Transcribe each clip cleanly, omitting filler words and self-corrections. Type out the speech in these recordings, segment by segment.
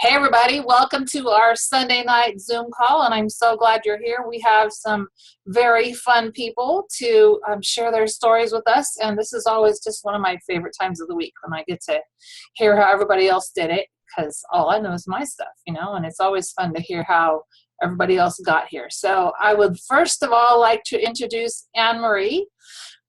Hey everybody, welcome to our Sunday night Zoom call, and I'm so glad you're here. We have some very fun people to share their stories with us, and this is always just one of my favorite times of the week when I get to hear how everybody else did it, because all I know is my stuff, and it's always fun to hear how everybody else got here. So I would first of all like to introduce Anne Marie.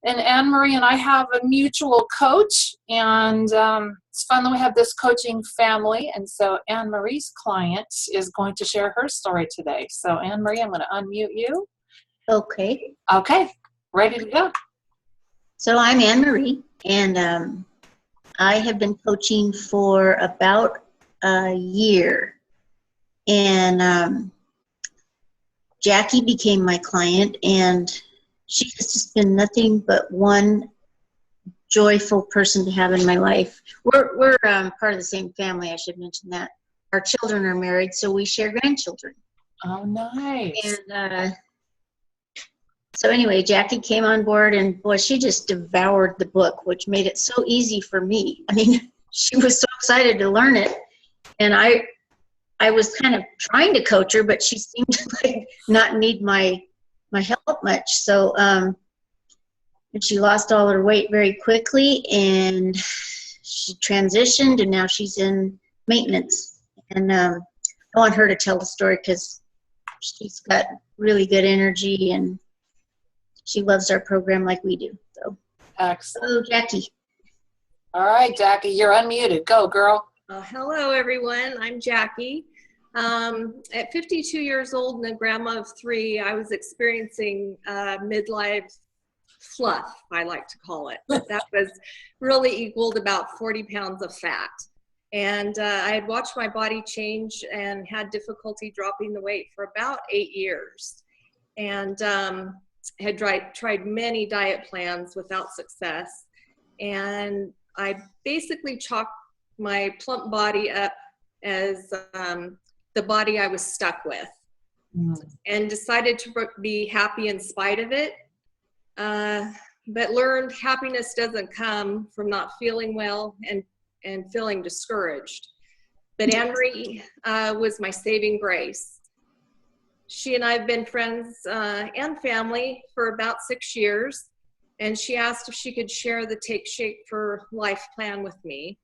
And Anne Marie and I have a mutual coach, and it's fun that we have this coaching family. And so Anne Marie's client is going to share her story today. So Anne Marie, I'm going to unmute you. Okay. Okay, ready to go. So I'm Anne Marie, and I have been coaching for about a year. And Jackie became my client, and she has just been nothing but one joyful person to have in my life. We're part of the same family, I should mention that. Our children are married, so we share grandchildren. Oh, nice. And so anyway, Jackie came on board, and boy, she just devoured the book, which made it so easy for me. I mean, she was so excited to learn it, and I was kind of trying to coach her, but she seemed to like not need my help much. So and she lost all her weight very quickly, and she transitioned, and now she's in maintenance. And I want her to tell the story because she's got really good energy, and she loves our program like we do. So, Excellent. Jackie. All right, Jackie, you're unmuted. Go, girl. Hello, everyone. I'm Jackie. At 52 years old and a grandma of 3, I was experiencing midlife fluff, I like to call it. That was really equaled about 40 pounds of fat. And I had watched my body change and had difficulty dropping the weight for about 8 years. And had tried many diet plans without success. And I basically chalked my plump body up as the body I was stuck with, and decided to be happy in spite of it. But learned happiness doesn't come from not feeling well and feeling discouraged. But Anne Marie was my saving grace. She and I have been friends and family for about 6 years, and she asked if she could share the Take Shape for Life plan with me.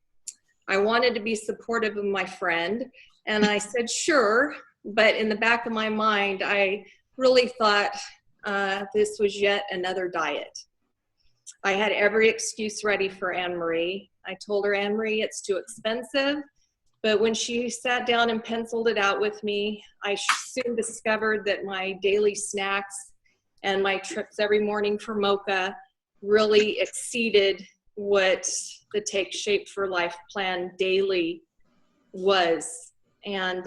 I wanted to be supportive of my friend, and I said sure, but in the back of my mind, I really thought this was yet another diet. I had every excuse ready for Anne Marie. I told her, Anne Marie, it's too expensive. But when she sat down and penciled it out with me, I soon discovered that my daily snacks and my trips every morning for Mocha really exceeded what the Take Shape for Life plan daily was, and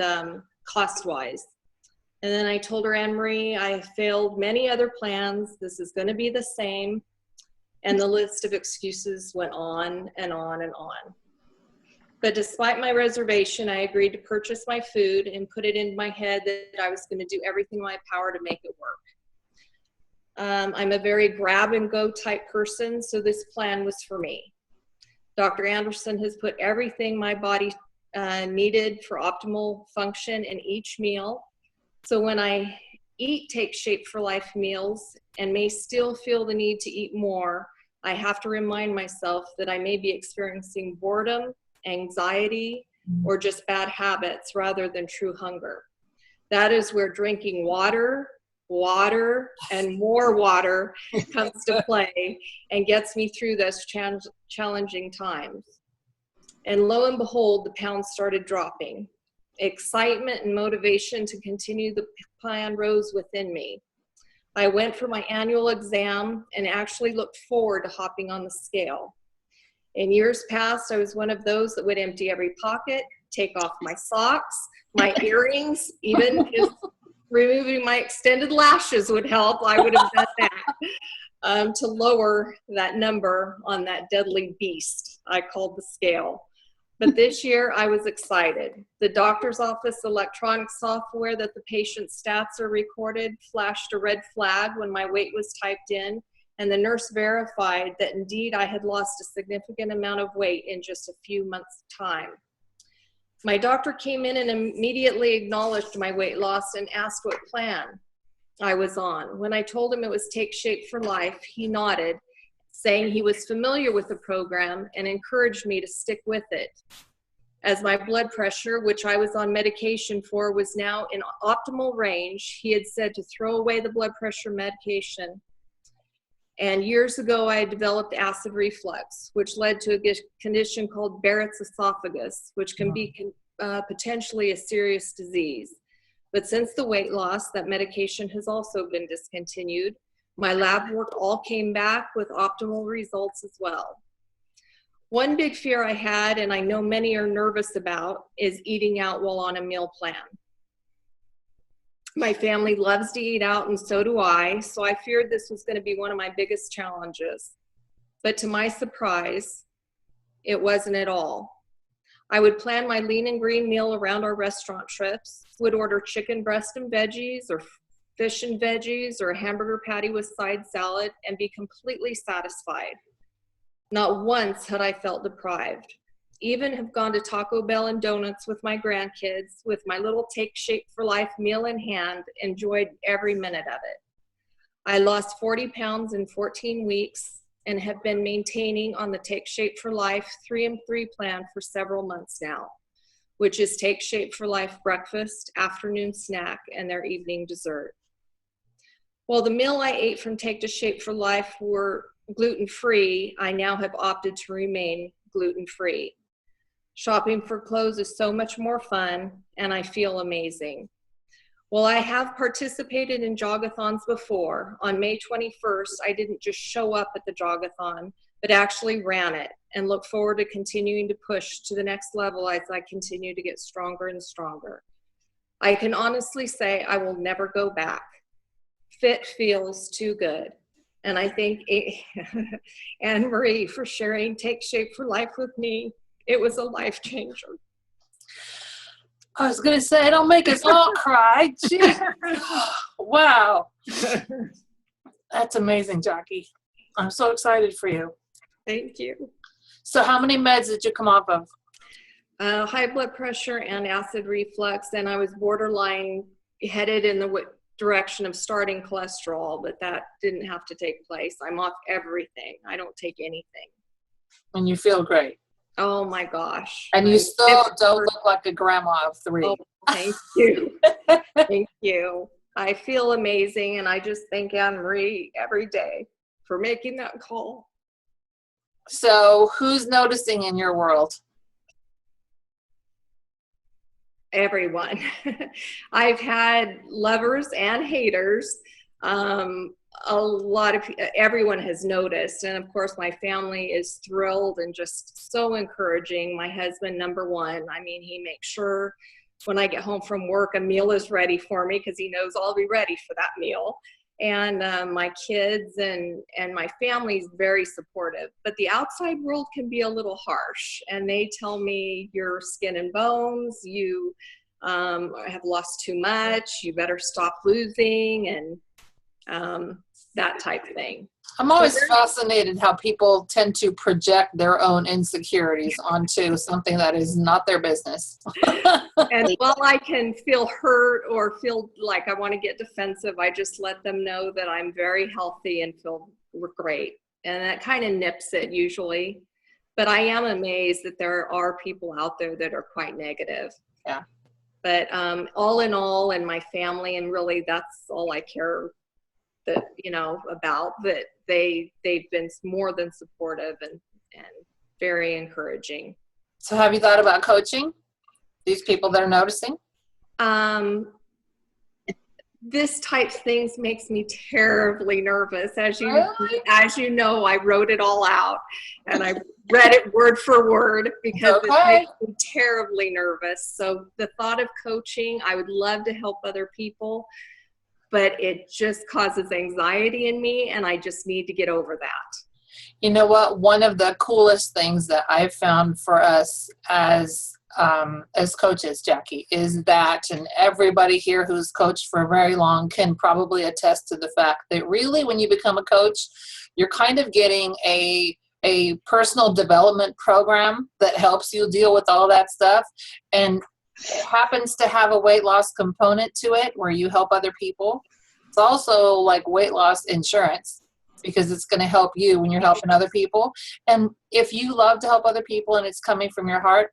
cost-wise. And then I told her, Anne Marie, I failed many other plans. This is going to be the same. And the list of excuses went on and on and on. But despite my reservation, I agreed to purchase my food and put it in my head that I was going to do everything in my power to make it work. I'm a very grab and go type person, so this plan was for me. Dr. Anderson has put everything my body needed for optimal function in each meal. So when I eat Take Shape for Life meals and may still feel the need to eat more, I have to remind myself that I may be experiencing boredom, anxiety, or just bad habits rather than true hunger. That is where drinking water, and more water comes to play and gets me through those challenging times. And lo and behold, the pounds started dropping. Excitement and motivation to continue the plan rose within me. I went for my annual exam and actually looked forward to hopping on the scale. In years past, I was one of those that would empty every pocket, take off my socks, my earrings, even if removing my extended lashes would help, I would have done that to lower that number on that deadly beast I called the scale. But this year I was excited. The doctor's office electronic software that the patient's stats are recorded flashed a red flag when my weight was typed in, and the nurse verified that indeed I had lost a significant amount of weight in just a few months' time. My doctor came in and immediately acknowledged my weight loss and asked what plan I was on. When I told him it was Take Shape for Life, he nodded, saying he was familiar with the program and encouraged me to stick with it. As my blood pressure, which I was on medication for, was now in optimal range, he had said to throw away the blood pressure medication. And years ago, I had developed acid reflux, which led to a condition called Barrett's esophagus, which can be potentially a serious disease. But since the weight loss, that medication has also been discontinued. My lab work all came back with optimal results as well. One big fear I had, and I know many are nervous about, is eating out while on a meal plan. My family loves to eat out, and so do I, so I feared this was going to be one of my biggest challenges. But to my surprise, it wasn't at all. I would plan my lean and green meal around our restaurant trips, would order chicken breast and veggies, or fish and veggies, or a hamburger patty with side salad, and be completely satisfied. Not once had I felt deprived. Even have gone to Taco Bell and donuts with my grandkids, with my little Take Shape for Life meal in hand, enjoyed every minute of it. I lost 40 pounds in 14 weeks and have been maintaining on the Take Shape for Life 3-in-3 plan for several months now, which is Take Shape for Life breakfast, afternoon snack, and their evening dessert. While the meal I ate from Take to Shape for Life were gluten-free, I now have opted to remain gluten-free. Shopping for clothes is so much more fun, and I feel amazing. While I have participated in jogathons before, on May 21st, I didn't just show up at the jogathon, but actually ran it, and look forward to continuing to push to the next level as I continue to get stronger and stronger. I can honestly say I will never go back. Fit feels too good. And I thank Anne Marie for sharing Take Shape for Life with me. It was a life changer. I was going to say, don't make us all cry. Gee. Wow. That's amazing, Jackie. I'm so excited for you. Thank you. So how many meds did you come off of? High blood pressure and acid reflux, and I was borderline headed in the direction of starting cholesterol, but that didn't have to take place. I'm off everything. I don't take anything. And you feel great. Oh my gosh. And you still don't look like a grandma of 3. Oh, thank you. Thank you. I feel amazing, and I just thank Anne Marie every day for making that call. So who's noticing in your world? Everyone. I've had lovers and haters. Everyone has noticed, and of course my family is thrilled and just so encouraging. My husband, number one, I mean, he makes sure when I get home from work a meal is ready for me because he knows I'll be ready for that meal. And my kids and my family is very supportive, but the outside world can be a little harsh, and they tell me you're skin and bones, you have lost too much, you better stop losing, and that type of thing. I'm always fascinated how people tend to project their own insecurities onto something that is not their business. And while I can feel hurt or feel like I want to get defensive, I just let them know that I'm very healthy and feel great. And that kind of nips it usually. But I am amazed that there are people out there that are quite negative. Yeah. But all in all, and my family, and really that's all I care about, that they've been more than supportive and very encouraging. So have you thought about coaching these people that are noticing? This type things makes me terribly nervous. As you know, I wrote it all out and I read it word for word because it makes me terribly nervous. So the thought of coaching, I would love to help other people, but it just causes anxiety in me, and I just need to get over that. You know what? One of the coolest things that I've found for us as coaches, Jackie, is that, and everybody here who's coached for very long can probably attest to the fact that really when you become a coach, you're kind of getting a a personal development program that helps you deal with all that stuff. And it happens to have a weight loss component to it where you help other people. It's also like weight loss insurance because it's going to help you when you're helping other people. And if you love to help other people and it's coming from your heart,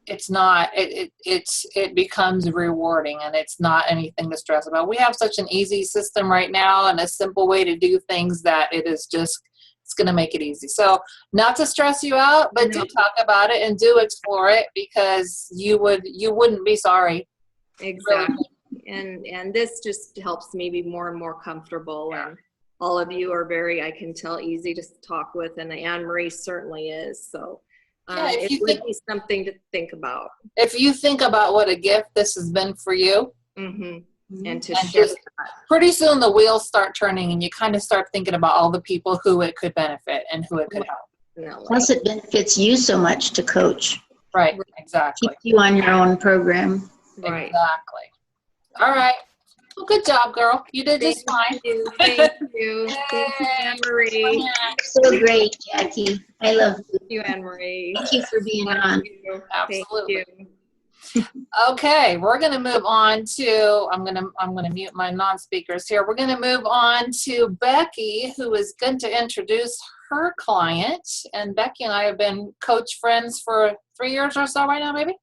it's not, it becomes rewarding, and it's not anything to stress about. We have such an easy system right now and a simple way to do things that it is just, it's going to make it easy. So not to stress you out, but do talk about it and do explore it, because you wouldn't be sorry. Exactly. And this just helps me be more and more comfortable. Yeah. And all of you are very, I can tell, easy to talk with, and Anne Marie certainly is. So Yeah, if it you would think, be something to think about. if you think about what a gift this has been for you, Mm-hmm. And to and share just pretty soon the wheels start turning and you kind of start thinking about all the people who it could benefit and who it could help. Plus, it benefits you so much to coach. Right, exactly. Keep you on your own program. Right. Exactly. All right. Well, good job, girl. You did just fine. Thank you. Thank you. Thank you, Anne Marie. So great, Jackie. I love you. Thank you, Anne Marie. Thank you for being Thank on. you. Absolutely. Thank you. Okay, we're going to move on to, I'm going to mute my non-speakers here. We're going to move on to Becky, who is going to introduce her client. And Becky and I have been coach friends for 3 years or so right now, maybe?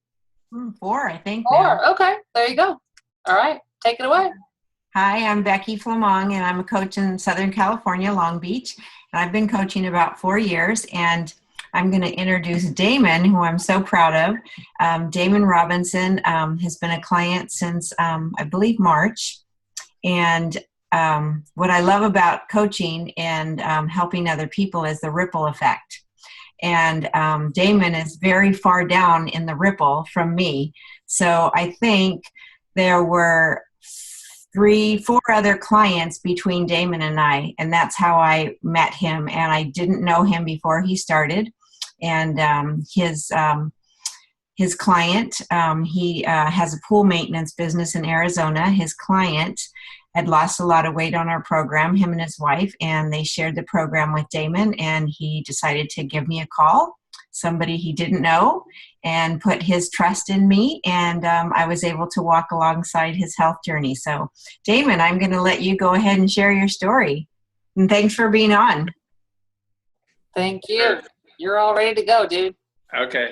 4, I think. 4. Now. Okay, there you go. All right, take it away. Hi, I'm Becky Flamong, and I'm a coach in Southern California, Long Beach. And I've been coaching about 4 years, and I'm going to introduce Damon, who I'm so proud of. Damon Robinson has been a client since, I believe, March. And what I love about coaching and helping other people is the ripple effect. And Damon is very far down in the ripple from me. So I think there were 3-4 other clients between Damon and I, and that's how I met him. And I didn't know him before he started. And his client, he has a pool maintenance business in Arizona. His client had lost a lot of weight on our program, him and his wife, and they shared the program with Damon, and he decided to give me a call, somebody he didn't know, and put his trust in me, and I was able to walk alongside his health journey. So, Damon, I'm going to let you go ahead and share your story. And thanks for being on. Thank you. You're all ready to go, dude. Okay.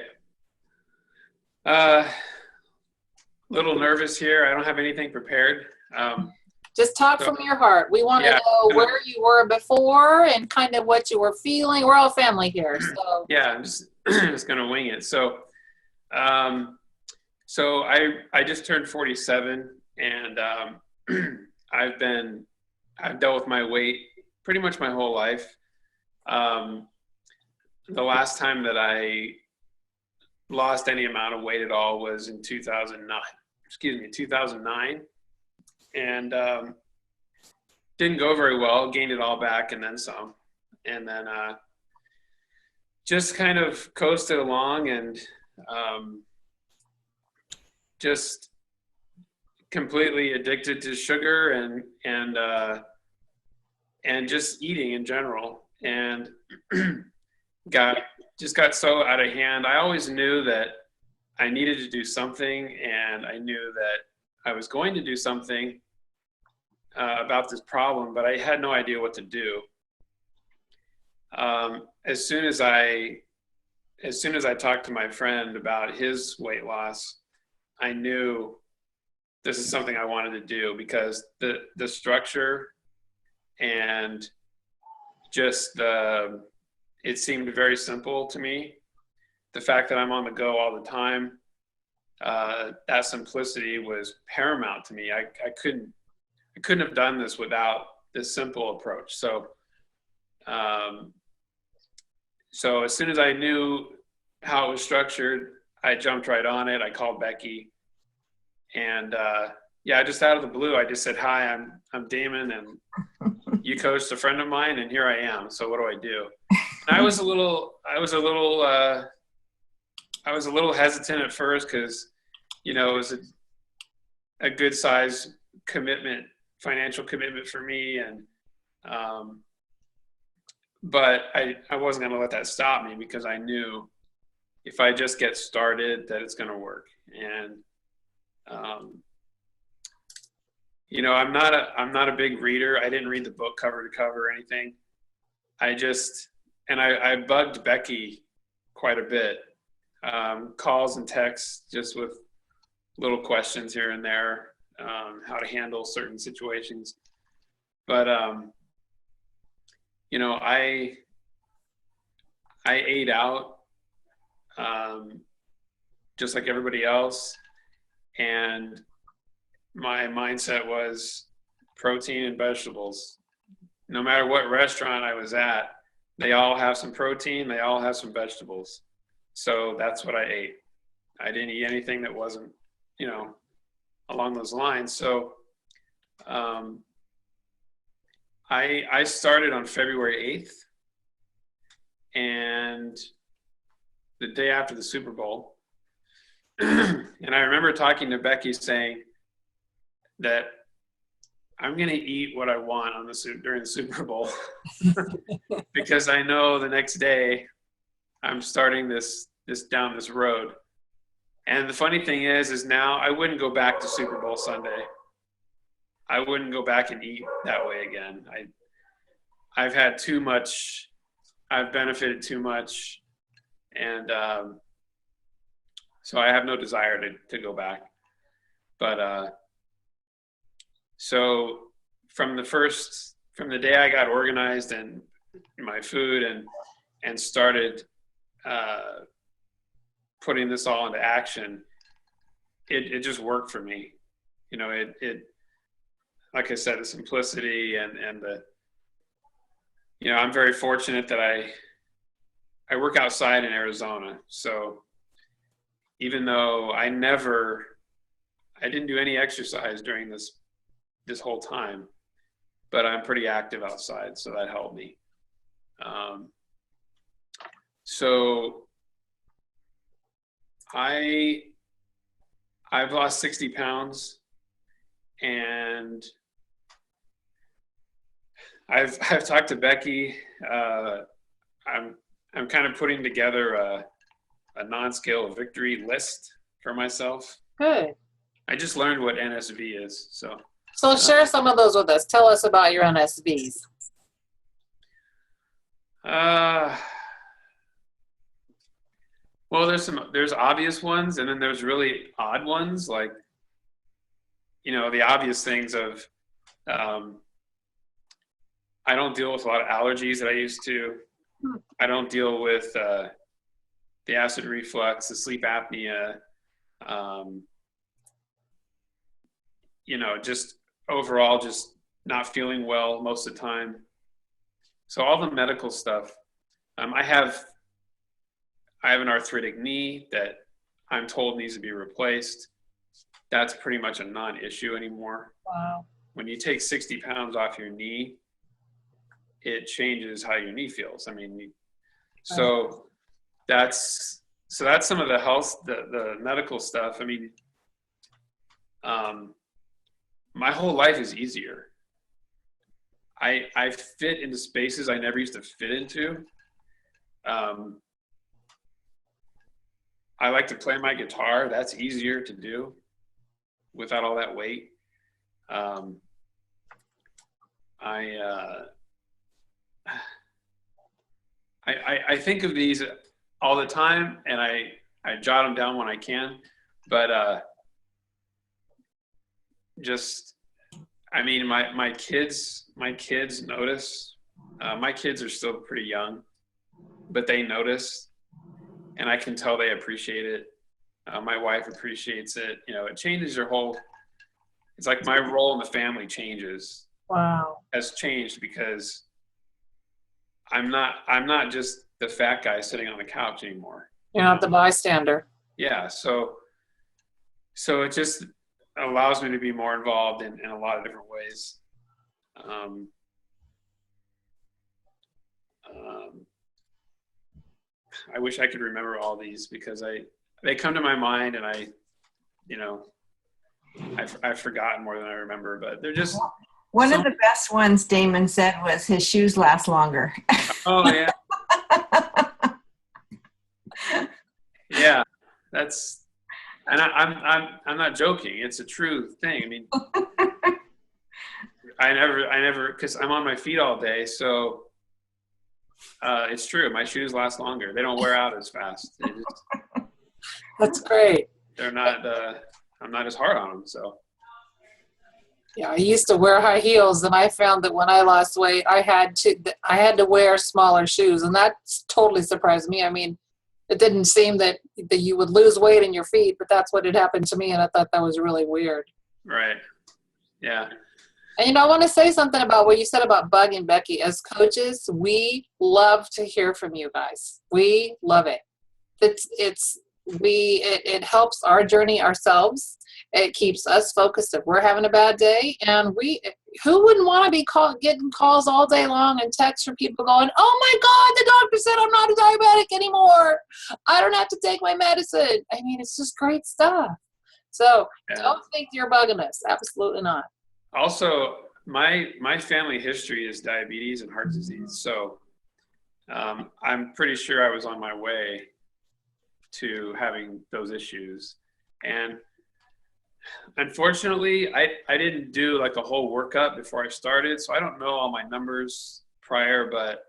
Little nervous here. I don't have anything prepared. Just talk from your heart. We want to know where you were before and kind of what you were feeling. We're all family here, so. Yeah, I'm just just gonna wing it. So, so I just turned 47, and I've dealt with my weight pretty much my whole life. The last time that I lost any amount of weight at all was in 2009. And didn't go very well, gained it all back and then some. And then just kind of coasted along and just completely addicted to sugar and just eating in general. And got so out of hand. I always knew that I needed to do something, and I knew that I was going to do something about this problem, but I had no idea what to do. As soon as I talked to my friend about his weight loss, I knew this is something I wanted to do, because the structure and just it seemed very simple to me. The fact that I'm on the go all the time, that simplicity was paramount to me. I couldn't have done this without this simple approach. So, so as soon as I knew how it was structured, I jumped right on it. I called Becky, and yeah, just out of the blue, I just said, "Hi, I'm Damon, and you coached a friend of mine, and here I am. So what do I do?" And I was a little hesitant at first, because, you know, it was a good size commitment, financial commitment for me. And, but I wasn't going to let that stop me, because I knew if I just get started that it's going to work. And, you know, I'm not a big reader. I didn't read the book cover to cover or anything. I bugged Becky quite a bit, calls and texts, just with little questions here and there, how to handle certain situations. But, you know, I ate out, just like everybody else. And my mindset was protein and vegetables. No matter what restaurant I was at, they all have some protein, they all have some vegetables. So that's what I ate. I didn't eat anything that wasn't, you know, along those lines. So I started on February 8th, and the day after the Super Bowl. And I remember talking to Becky saying that I'm going to eat what I want during the Super Bowl because I know the next day I'm starting this down this road. And the funny thing is now I wouldn't go back to Super Bowl Sunday. I wouldn't go back and eat that way again. I've had too much. I've benefited too much. And so I have no desire to go back. But so from the day I got organized and my food and started putting this all into action, it just worked for me. You know, it like I said, the simplicity and the, you know, I'm very fortunate that I work outside in Arizona. So even though I didn't do any exercise during this whole time, but I'm pretty active outside, so that helped me. So I've lost 60 pounds, and I've talked to Becky. I'm kind of putting together a non-scale victory list for myself. Good. I just learned what NSV is, so. So share some of those with us. Tell us about your NSVs. Well, there's obvious ones, and then there's really odd ones, like, you know, the obvious things of, I don't deal with a lot of allergies that I used to. I don't deal with the acid reflux, the sleep apnea, you know, just overall just not feeling well most of the time. So all the medical stuff. I have an arthritic knee that I'm told needs to be replaced. That's pretty much a non-issue anymore. Wow. When you take 60 pounds off your knee, it changes how your knee feels. I mean, so that's some of the health, the medical stuff. I mean, my whole life is easier. I fit into spaces I never used to fit into. I like to play my guitar. That's easier to do without all that weight. I think of these all the time, and I jot them down when I can, but just, I mean, my kids notice. My kids are still pretty young, but they notice, and I can tell they appreciate it. My wife appreciates it. You know, it changes your whole, it's like my role in the family changes. Wow. Has changed because I'm not just the fat guy sitting on the couch anymore. You're not the bystander. Yeah. So it just allows me to be more involved in a lot of different ways. I wish I could remember all these because they come to my mind, and I've forgotten more than I remember, but they're just, One So- of the best ones Damon said was his shoes last longer. Oh yeah. Yeah, that's, and I'm not joking. It's a true thing. I mean, I never, because I'm on my feet all day, so it's true. My shoes last longer. They don't wear out as fast. That's great. They're not. I'm not as hard on them. So Yeah, I used to wear high heels, and I found that when I lost weight, I had to wear smaller shoes, and that totally surprised me. I mean, it didn't seem that you would lose weight in your feet, but that's what had happened to me, and I thought that was really weird. right. Yeah. And I want to say something about what you said about Bug and Becky. As coaches, we love to hear from you guys. We love it. It helps our journey ourselves. It keeps us focused if we're having a bad day. And who wouldn't want to be getting calls all day long and texts from people going, "Oh my God, the doctor said I'm not a diabetic anymore. I don't have to take my medicine." I mean, it's just great stuff. So Yeah. don't think you're bugging us. Absolutely not. Also, my family history is diabetes and heart disease. So I'm pretty sure I was on my way to having those issues. And unfortunately, I didn't do like a whole workup before I started. So I don't know all my numbers prior, but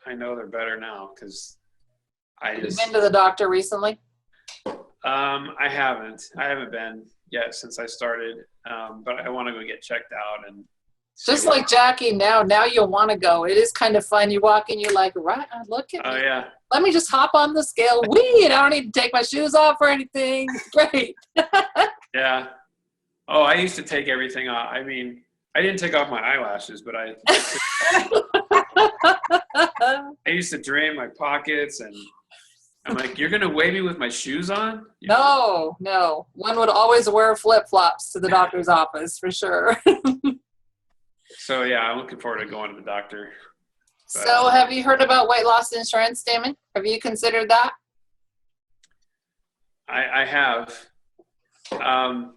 I know they're better now because You've been to the doctor recently? I haven't been yet since I started, but I want to go get checked out and see Just what- like Jackie, now you'll want to go. It is kind of fun. You walk in, you're like, right, look at Oh me. yeah, Let me just hop on the scale. I don't need to take my shoes off or anything. Great. yeah. Oh, I used to take everything off. I mean, I didn't take off my eyelashes, but I used to drain my pockets, and I'm like, "You're gonna weigh me with my shoes on?" You know? No. One would always wear flip-flops to the doctor's office for sure. So yeah, I'm looking forward to going to the doctor. So have you heard about weight loss insurance, Damon? Have you considered that? I have. I'm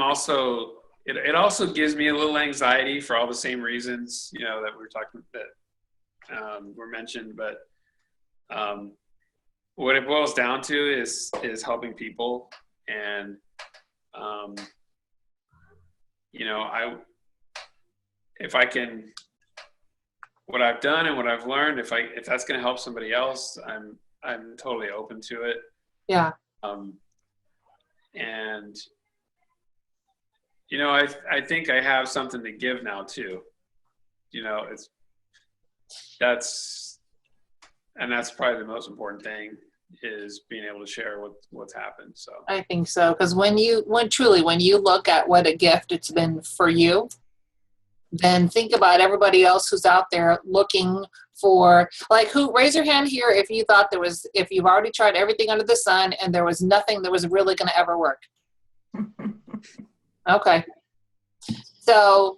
also. It also gives me a little anxiety for all the same reasons, that we were talking that were mentioned. But what it boils down to is helping people, and if I can, what I've done and what I've learned, if that's going to help somebody else, I'm totally open to it. Yeah. And I think I have something to give now too. That's probably the most important thing, is being able to share what's happened. So I think so, because when you look at what a gift it's been for you, then think about everybody else who's out there looking for, raise your hand here if you thought if you've already tried everything under the sun and there was nothing that was really going to ever work. Okay. So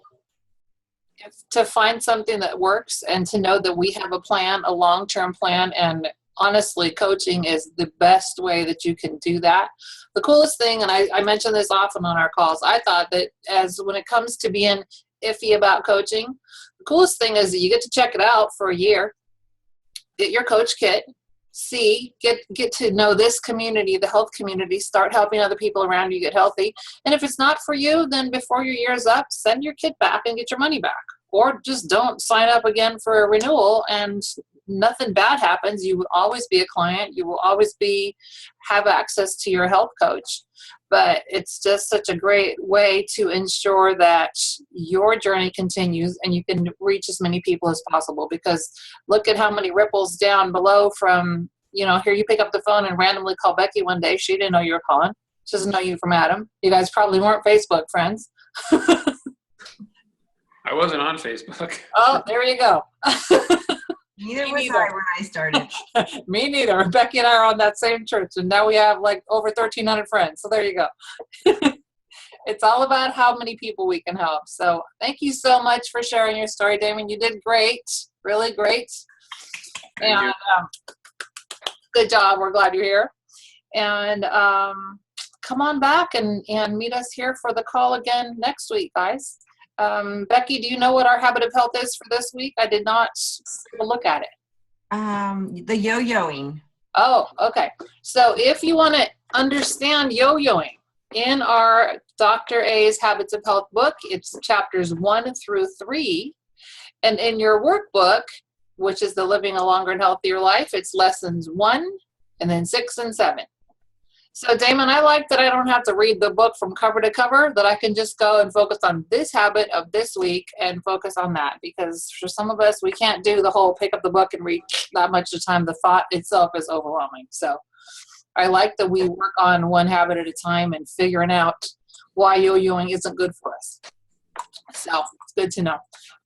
to find something that works and to know that we have a plan, a long-term plan, and honestly, coaching is the best way that you can do that. The coolest thing, and I mention this often on our calls, I thought that when it comes to being iffy about coaching, the coolest thing is that you get to check it out for a year, get your coach kit, get to know this community, the health community, start helping other people around you get healthy. And if it's not for you, then before your year's up, send your kit back and get your money back. Or just don't sign up again for a renewal, and nothing bad happens. You will always be a client. You will always have access to your health coach. But it's just such a great way to ensure that your journey continues and you can reach as many people as possible. Because look at how many ripples down below from, here you pick up the phone and randomly call Becky one day. She didn't know you were calling. She doesn't know you from Adam. You guys probably weren't Facebook friends. I wasn't on Facebook. Oh, there you go. Neither Me was neither. I when I started. Me neither. Becky and I are on that same church, and now we have over 1,300 friends. So there you go. It's all about how many people we can help. So thank you so much for sharing your story, Damon. You did great, really great. Thank you. And good job. We're glad you're here. And come on back and meet us here for the call again next week, guys. Becky, do you know what our habit of health is for this week? I did not take a look at it. The yo-yoing. Oh, okay. So if you want to understand yo-yoing, in our Dr. A's Habits of Health book, it's chapters 1 through 3. And in your workbook, which is the Living a Longer and Healthier Life, it's lessons 1 and then 6 and 7. So Damon, I like that I don't have to read the book from cover to cover, that I can just go and focus on this habit of this week and focus on that. Because for some of us, we can't do the whole pick up the book and read that much of the time. The thought itself is overwhelming. So I like that we work on one habit at a time and figuring out why yo-yoing isn't good for us. So it's good to know.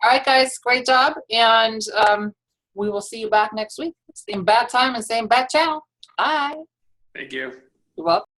All right, guys, great job. And we will see you back next week. Same bad time and same bad channel. Bye. Thank you. You're welcome.